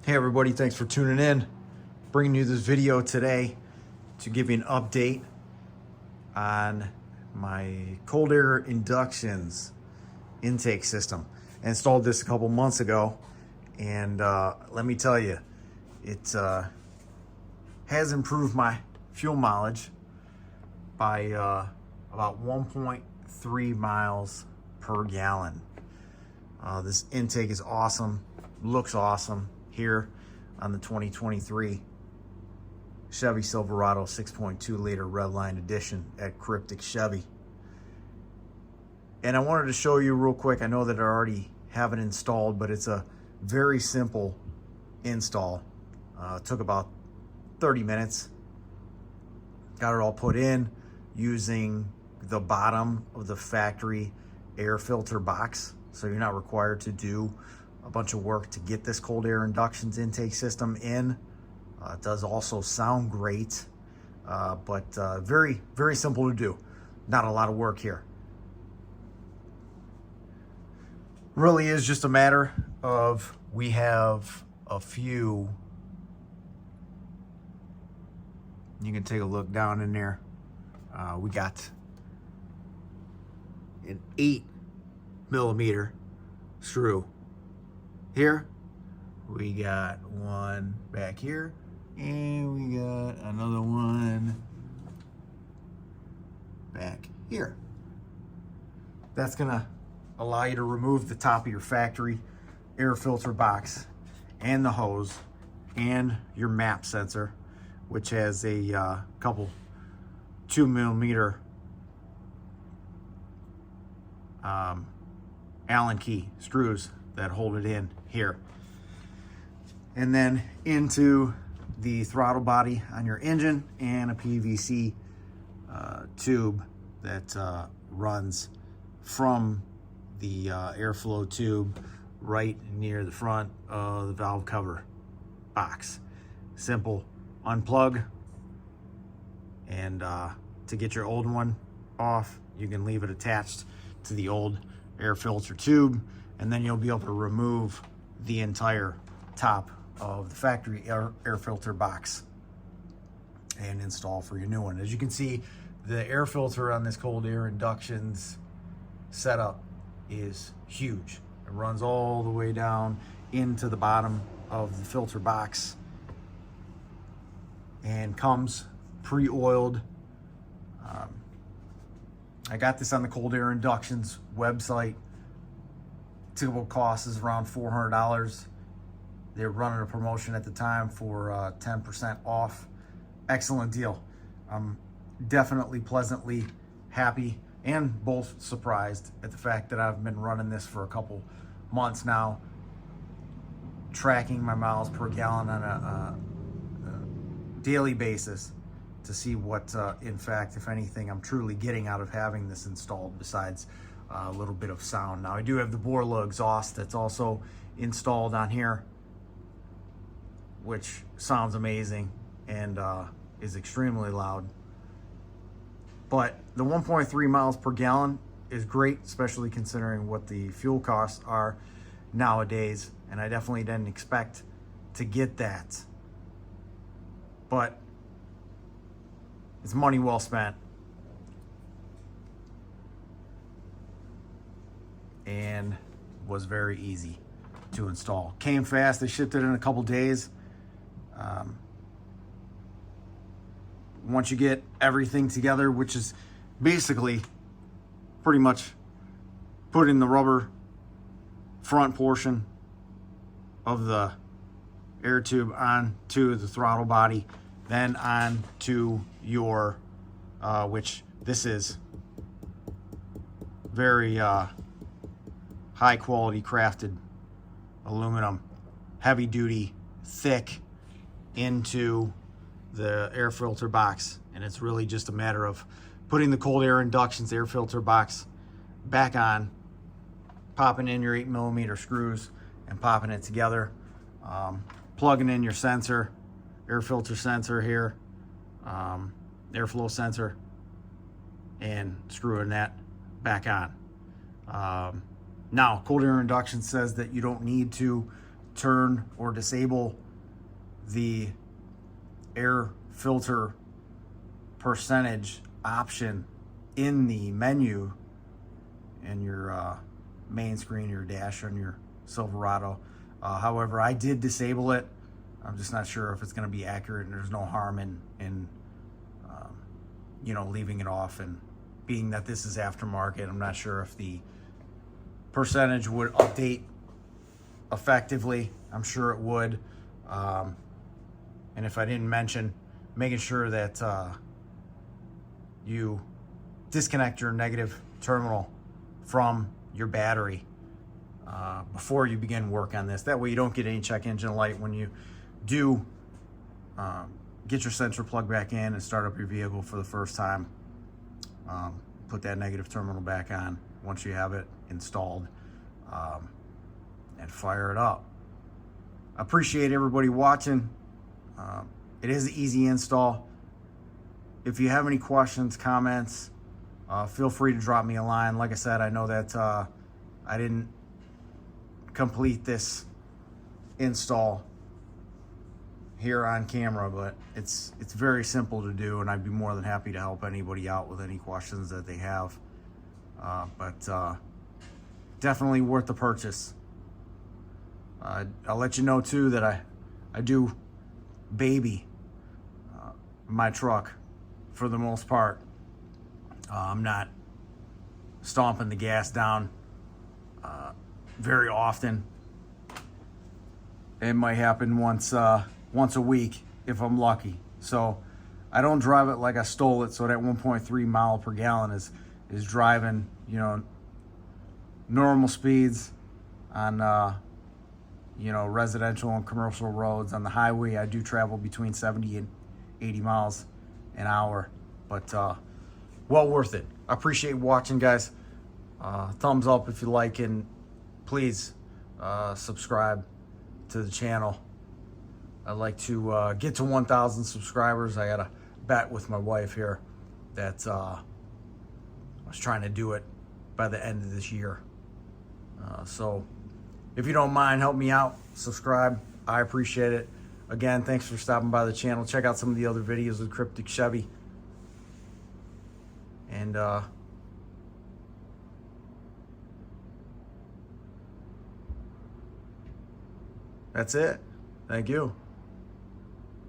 Hey everybody, thanks for tuning in. Bringing you this video today to give you an update on my cold air inductions intake system. I installed this a couple months ago, and let me tell you, it has improved my fuel mileage by about 1.3 miles per gallon. This intake is awesome, looks awesome here on the 2023 Chevy Silverado 6.2 liter Redline Edition at Cryptic Chevy. And I wanted to show you real quick. I know that I already have it installed, but it's a very simple install. It took about 30 minutes. Got it all put in using the bottom of the factory air filter box. So you're not required to do a bunch of work to get this cold air inductions intake system in. It does also sound great, but very, very simple to do. Not a lot of work here. Really is just a matter of, we have a few, you can take a look down in there. We got an 8mm screw here. We got one back here, and we got another one back here. That's gonna allow you to remove the top of your factory air filter box and the hose and your map sensor, which has a couple 2mm Allen key screws that hold it in here. And then into the throttle body on your engine, and a PVC tube that runs from the airflow tube right near the front of the valve cover box. Simple unplug, and to get your old one off, you can leave it attached to the old air filter tube, and then you'll be able to remove the entire top of the factory air filter box and install for your new one. As you can see, the air filter on this cold air inductions setup is huge. It runs all the way down into the bottom of the filter box and comes pre-oiled. I got this on the cold air inductions website. Typical cost is around $400. They're running a promotion at the time for 10% off. Excellent deal. I'm definitely pleasantly happy and both surprised at the fact that I've been running this for a couple months now, tracking my miles per gallon on a daily basis to see what, in fact, if anything, I'm truly getting out of having this installed besides a little bit of sound. Now, I do have the Borla exhaust that's also installed on here, which sounds amazing and is extremely loud. But the 1.3 miles per gallon is great, especially considering what the fuel costs are nowadays. And I definitely didn't expect to get that. But it's money well spent. And was very easy to install. Came fast. They shipped it in a couple days. Once you get everything together, which is basically pretty much putting the rubber front portion of the air tube onto the throttle body, then onto your, which this is very high quality crafted aluminum, heavy duty, thick, into the air filter box. And it's really just a matter of putting the cold air inductions air filter box back on, popping in your 8mm screws and popping it together, plugging in your sensor, air filter sensor here, airflow sensor, and screwing that back on. Now, cold air induction says that you don't need to turn or disable the air filter percentage option in the menu in your main screen, your dash on your Silverado. However, I did disable it. I'm just not sure if it's going to be accurate, and there's no harm in you know, leaving it off. And being that this is aftermarket, I'm not sure if the percentage would update effectively. I'm sure it would. And if I didn't mention, making sure that you disconnect your negative terminal from your battery before you begin work on this. That way you don't get any check engine light when you do get your sensor plug back in and start up your vehicle for the first time. Put that negative terminal back on once you have it installed, and fire it up. I appreciate everybody watching. It is an easy install. If you have any questions, comments, feel free to drop me a line. Like I said, I know that I didn't complete this install here on camera, but it's very simple to do, and I'd be more than happy to help anybody out with any questions that they have. But definitely worth the purchase. I'll let you know too that I do baby my truck for the most part. I'm not stomping the gas down very often. It might happen once a week if I'm lucky. So I don't drive it like I stole it. So that 1.3 mile per gallon is driving, you know, normal speeds on you know, residential and commercial roads. On the highway, I do travel between 70 and 80 miles an hour, but well worth it. I appreciate watching, guys. Thumbs up if you like, and please subscribe to the channel. I'd like to get to 1,000 subscribers. I got a bet with my wife here that I was trying to do it by the end of this year. So if you don't mind, help me out, subscribe. I appreciate it. Again, thanks for stopping by the channel. Check out some of the other videos with Cryptic Chevy. And that's it. Thank you.